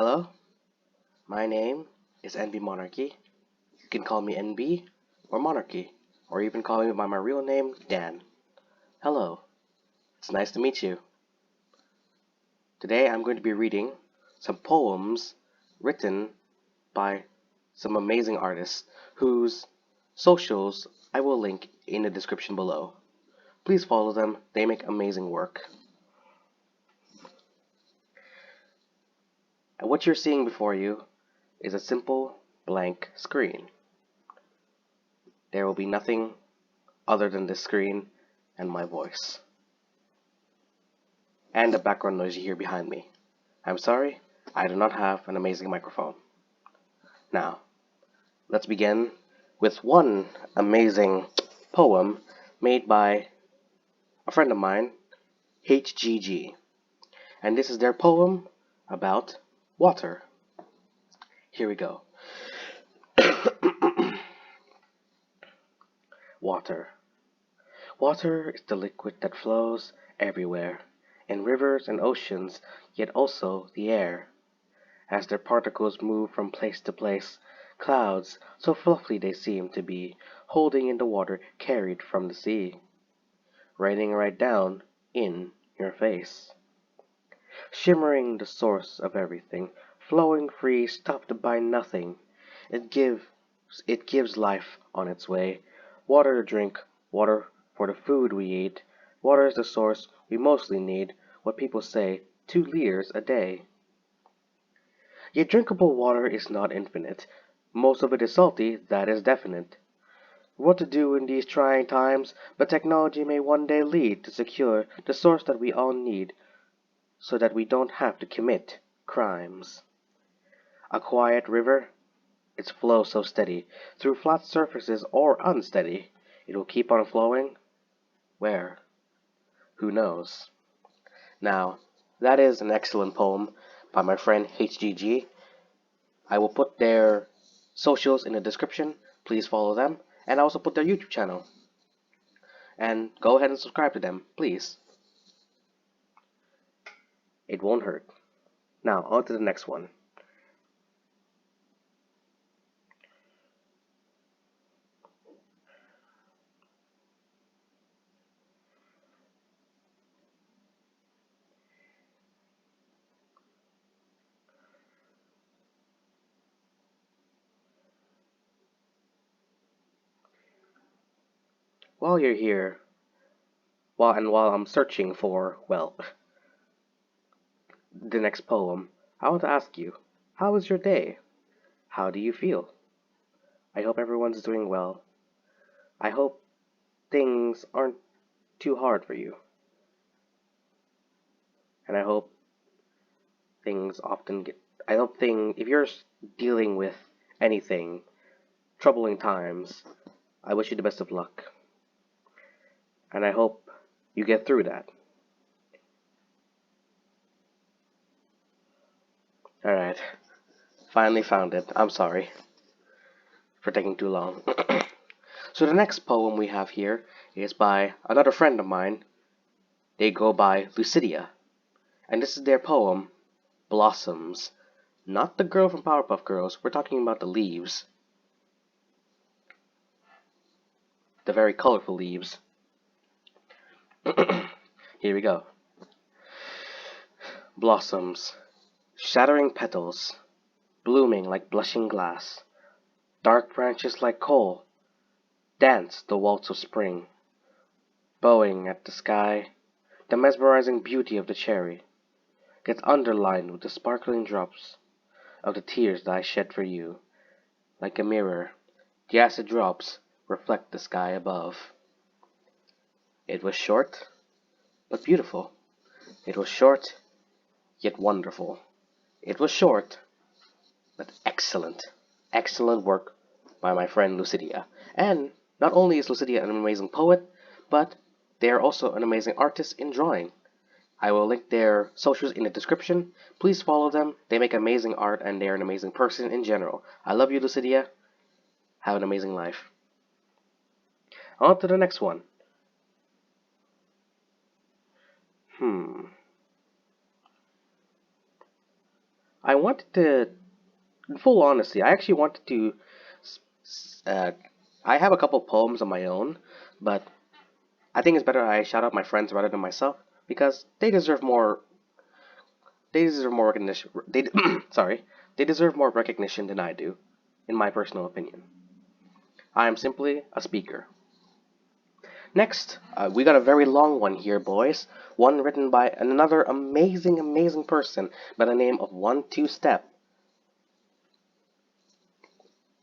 Hello, my name is NB Monarchy. You can call me NB or Monarchy, or even call me by my real name, Dan. Hello, it's nice to meet you. Today I'm going to be reading some poems written by some amazing artists whose socials I will link in the description below. Please follow them, they make amazing work. And what you're seeing before you is a simple blank screen. There will be nothing other than this screen and my voice. And the background noise you hear behind me. I'm sorry, I do not have an amazing microphone. Now, let's begin with one amazing poem made by a friend of mine, HGG. And this is their poem about water. Here we go. Water. Water is the liquid that flows everywhere, in rivers and oceans, yet also the air. As their particles move from place to place, clouds, so fluffy they seem to be, holding in the water carried from the sea, raining right down in your face. Shimmering the source of everything, flowing free, stopped by nothing. It gives life on its way. Water to drink, water for the food we eat. Water is the source we mostly need, what people say, 2 liters a day. Yet drinkable water is not infinite. Most of it is salty, that is definite. What to do in these trying times, but technology may one day lead to secure the source that we all need, so that we don't have to commit crimes. A quiet river, its flow so steady, through flat surfaces or unsteady, it will keep on flowing. Where? Who knows? Now, that is an excellent poem by my friend HGG. I will put their socials in the description. Please follow them. And I also put their YouTube channel. And go ahead and subscribe to them, please. It won't hurt. Now, on to the next one. While you're here, while I'm searching for, well, the next poem, I want to ask you, how was your day? How do you feel? I hope everyone's doing well. I hope things aren't too hard for you. And I hope if you're dealing with anything, troubling times, I wish you the best of luck. And I hope you get through that. Alright, finally found it. I'm sorry for taking too long. So the next poem we have here is by another friend of mine. They go by Lucidia. And this is their poem, Blossoms. Not the girl from Powerpuff Girls, we're talking about the leaves. The very colorful leaves. Here we go. Blossoms, shattering petals, blooming like blushing glass, dark branches like coal, dance the waltz of spring, bowing at the sky. The mesmerizing beauty of the cherry gets underlined with the sparkling drops of the tears that I shed for you. Like a mirror, the acid drops reflect the sky above. It was short, but beautiful. It was short, yet wonderful. It was short, but excellent. Excellent work by my friend Lucidia. And not only is Lucidia an amazing poet, but they are also an amazing artist in drawing. I will link their socials in the description. Please follow them. They make amazing art and they're an amazing person in general. I love you, Lucidia. Have an amazing life. On to the next one. I wanted to, in full honesty, I actually wanted to. Uh, I have a couple poems of my own, but I think it's better I shout out my friends rather than myself because they deserve more. They deserve more recognition. They sorry, they deserve more recognition than I do, in my personal opinion. I am simply a speaker. Next, we got a very long one here, boys. One written by another amazing, amazing person by the name of Onetwostep.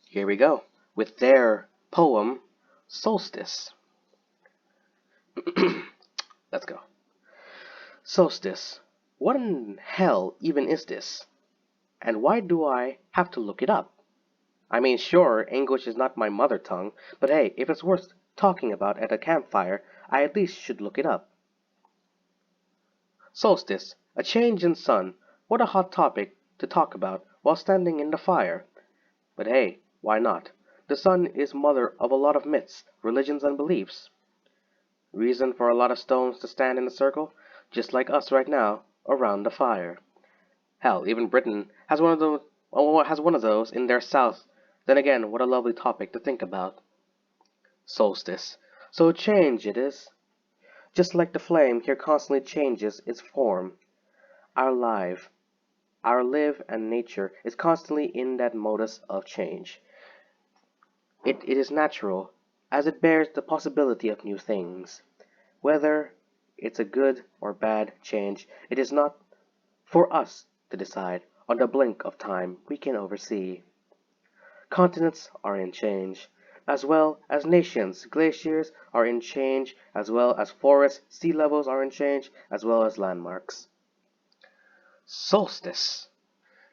Here we go, with their poem, Solstice. Let's go. Solstice. What in hell even is this? And why do I have to look it up? I mean, sure, English is not my mother tongue, but hey, if it's worth talking about at a campfire, I at least should look it up. Solstice, a change in sun. What a hot topic to talk about while standing in the fire. But hey, why not? The sun is mother of a lot of myths, religions, and beliefs. Reason for a lot of stones to stand in a circle, just like us right now, around the fire. Hell, even Britain has one of those in their south. Then again, what a lovely topic to think about. Solstice. So change it is. Just like the flame here constantly changes its form. Our life, our live and nature is constantly in that modus of change. It is natural, as it bears the possibility of new things. Whether it's a good or bad change, it is not for us to decide. On the blink of time we can oversee. Continents are in change, as well as nations. Glaciers are in change, as well as forests. Sea levels are in change, as well as landmarks. Solstice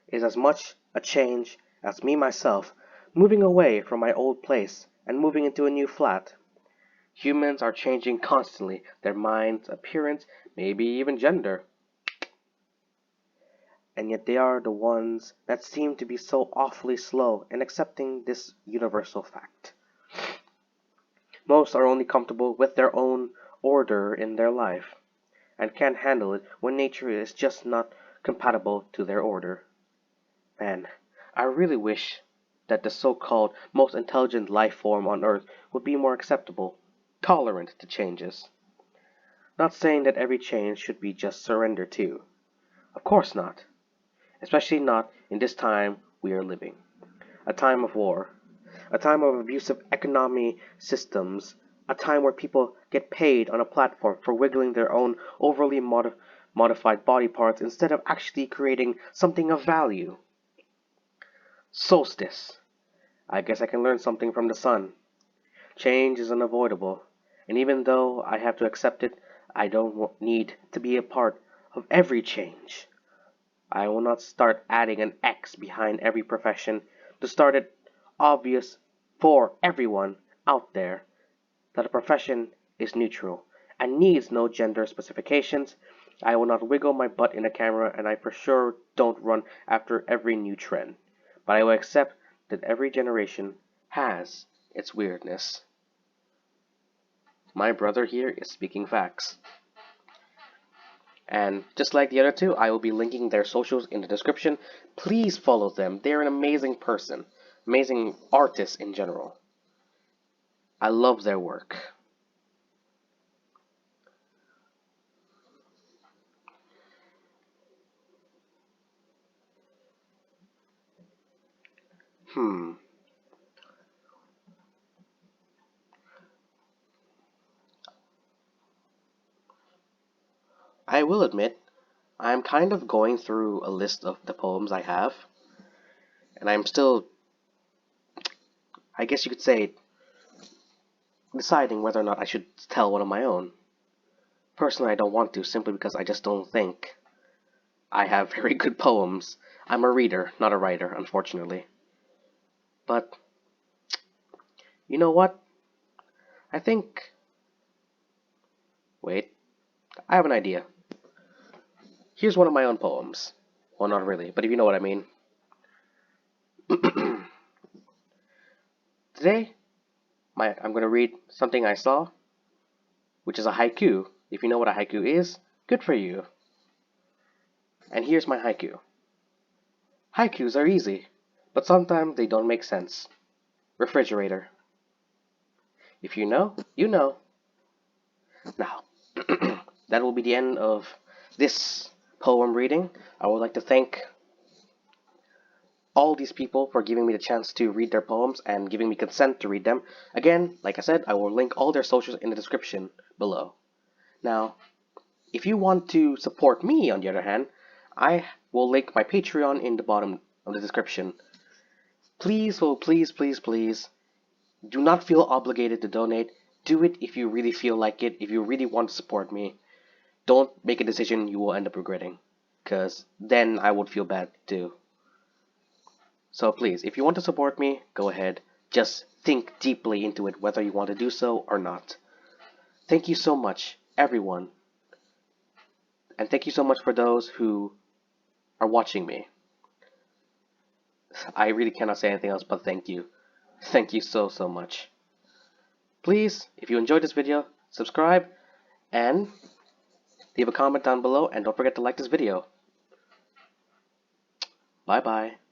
is as much a change as me myself moving away from my old place and moving into a new flat. Humans are changing constantly, their minds, appearance, maybe even gender. And yet they are the ones that seem to be so awfully slow in accepting this universal fact. Most are only comfortable with their own order in their life, and can't handle it when nature is just not compatible to their order. Man, I really wish that the so-called most intelligent life form on Earth would be more acceptable, tolerant to changes. Not saying that every change should be just surrender to. Of course not. Especially not in this time we are living. A time of war, a time of abusive economy systems, a time where people get paid on a platform for wiggling their own overly modified body parts instead of actually creating something of value. Solstice. I guess I can learn something from the sun. Change is unavoidable, and even though I have to accept it, I don't need to be a part of every change. I will not start adding an X behind every profession to start it obvious for everyone out there that a profession is neutral and needs no gender specifications. I will not wiggle my butt in a camera, and I for sure don't run after every new trend. But I will accept that every generation has its weirdness. My brother here is speaking facts. And just like the other two, I will be linking their socials in the description. Please follow them. They're an amazing person, amazing artist in general. I love their work. Hmm. I will admit, I'm kind of going through a list of the poems I have, and I'm still, I guess you could say, deciding whether or not I should tell one of my own. Personally, I don't want to, simply because I just don't think I have very good poems. I'm a reader, not a writer, unfortunately. But, you know what? I think. Wait, I have an idea. Here's one of my own poems. Well, not really, but if you know what I mean. Today, I'm going to read something I saw, which is a haiku. If you know what a haiku is, good for you. And here's my haiku. Haikus are easy, but sometimes they don't make sense. Refrigerator. If you know, you know. Now, that will be the end of this poem reading. I would like to thank all these people for giving me the chance to read their poems and giving me consent to read them. Again, like I said, I will link all their socials in the description below. Now, if you want to support me, on the other hand, I will link my Patreon in the bottom of the description. Please, oh please, please, please, do not feel obligated to donate. Do it if you really feel like it, if you really want to support me. Don't make a decision you will end up regretting, because then I would feel bad too. So please, if you want to support me, go ahead. Just think deeply into it whether you want to do so or not. Thank you so much, everyone. And thank you so much for those who are watching me. I really cannot say anything else but thank you. Thank you so, so much. Please, if you enjoyed this video, subscribe and leave a comment down below, and don't forget to like this video. Bye bye.